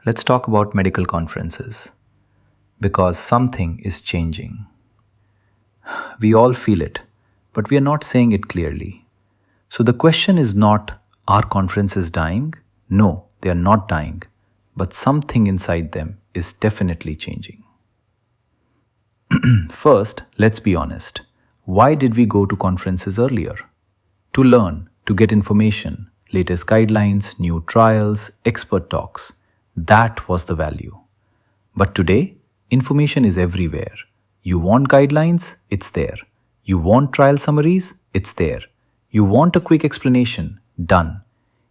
Let's talk about medical conferences because something is changing. We all feel it, but we are not saying it clearly. So the question is not, are conferences dying? No, they are not dying, but something inside them is definitely changing. First, let's be honest. Why did we go to conferences earlier? To learn, to get information, latest guidelines, new trials, expert talks. That was the value. But today, information is everywhere. You want guidelines? It's there. You want trial summaries? It's there. You want a quick explanation? Done.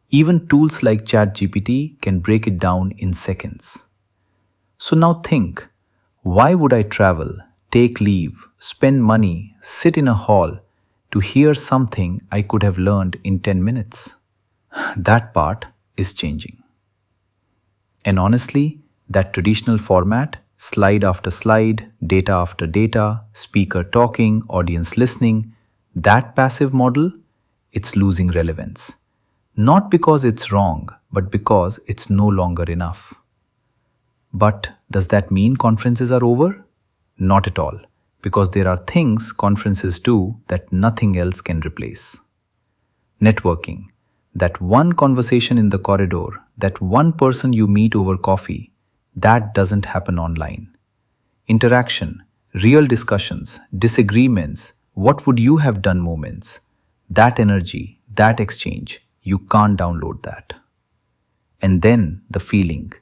Even tools like ChatGPT can break it down in seconds. So now think, why would I travel, take leave, spend money, sit in a hall to hear something I could have learned in 10 minutes? That part is changing. And honestly, that traditional format, slide after slide, data after data, speaker talking, audience listening, that passive model, it's losing relevance. Not because it's wrong, but because it's no longer enough. But does that mean conferences are over? Not at all, because there are things conferences do that nothing else can replace. Networking, that one conversation in the corridor, that one person you meet over coffee, that doesn't happen online. Interaction, real discussions, disagreements, what would you have done moments, that energy, that exchange, you can't download that. And then the feeling,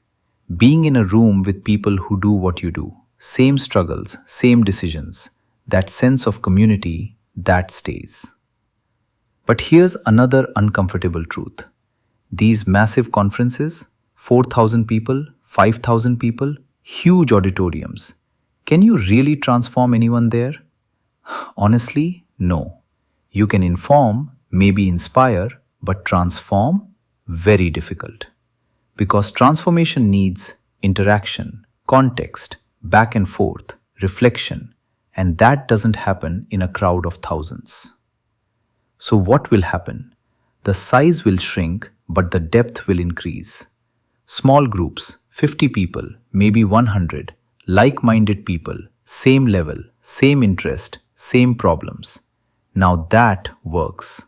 being in a room with people who do what you do, same struggles, same decisions, that sense of community, that stays. But here's another uncomfortable truth. These massive conferences, 4,000 people, 5,000 people, huge auditoriums, can you really transform anyone there? Honestly, no. You can inform, maybe inspire, but transform? Very difficult. Because transformation needs interaction, context, back and forth, reflection, and that doesn't happen in a crowd of thousands. So what will happen? The size will shrink, but the depth will increase. Small groups, 50 people, maybe 100, like-minded people, same level, same interest, same problems. Now that works.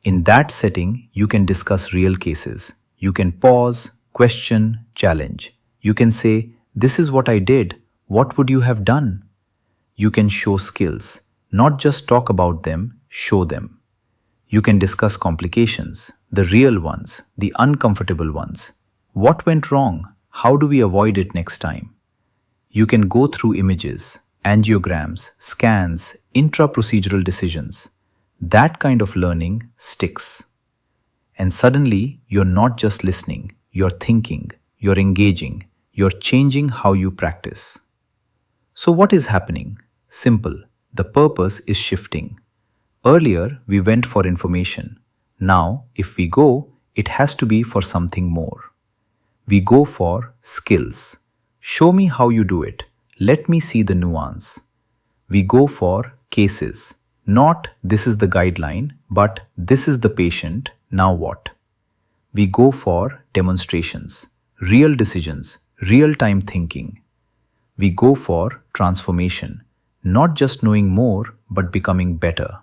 In that setting, you can discuss real cases. You can pause, question, challenge. You can say, this is what I did. What would you have done? You can show skills, not just talk about them, show them. You can discuss complications, the real ones, the uncomfortable ones. What went wrong? How do we avoid it next time? You can go through images, angiograms, scans, intra-procedural decisions. That kind of learning sticks. And suddenly, you're not just listening, you're thinking, you're engaging, you're changing how you practice. So what is happening? Simple. The purpose is shifting. Earlier, we went for information. Now, if we go, it has to be for something more. We go for skills. Show me how you do it. Let me see the nuance. We go for cases. Not this is the guideline, but this is the patient, now what? We go for demonstrations, real decisions, real-time thinking. We go for transformation, not just knowing more, but becoming better.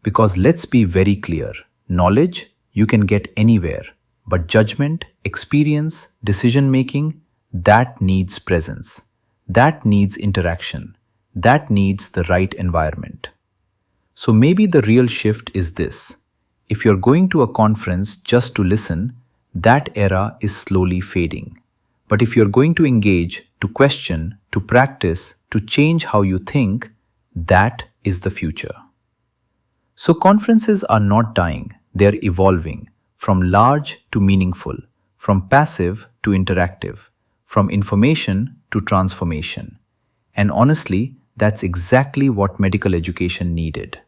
Because let's be very clear, knowledge you can get anywhere, but judgment, experience, decision-making, that needs presence. That needs interaction. That needs the right environment. So maybe the real shift is this. If you're going to a conference just to listen, that era is slowly fading. But if you're going to engage, to question, to practice, to change how you think, that is the future. So conferences are not dying, they're evolving from large to meaningful, from passive to interactive, from information to transformation. And honestly, that's exactly what medical education needed.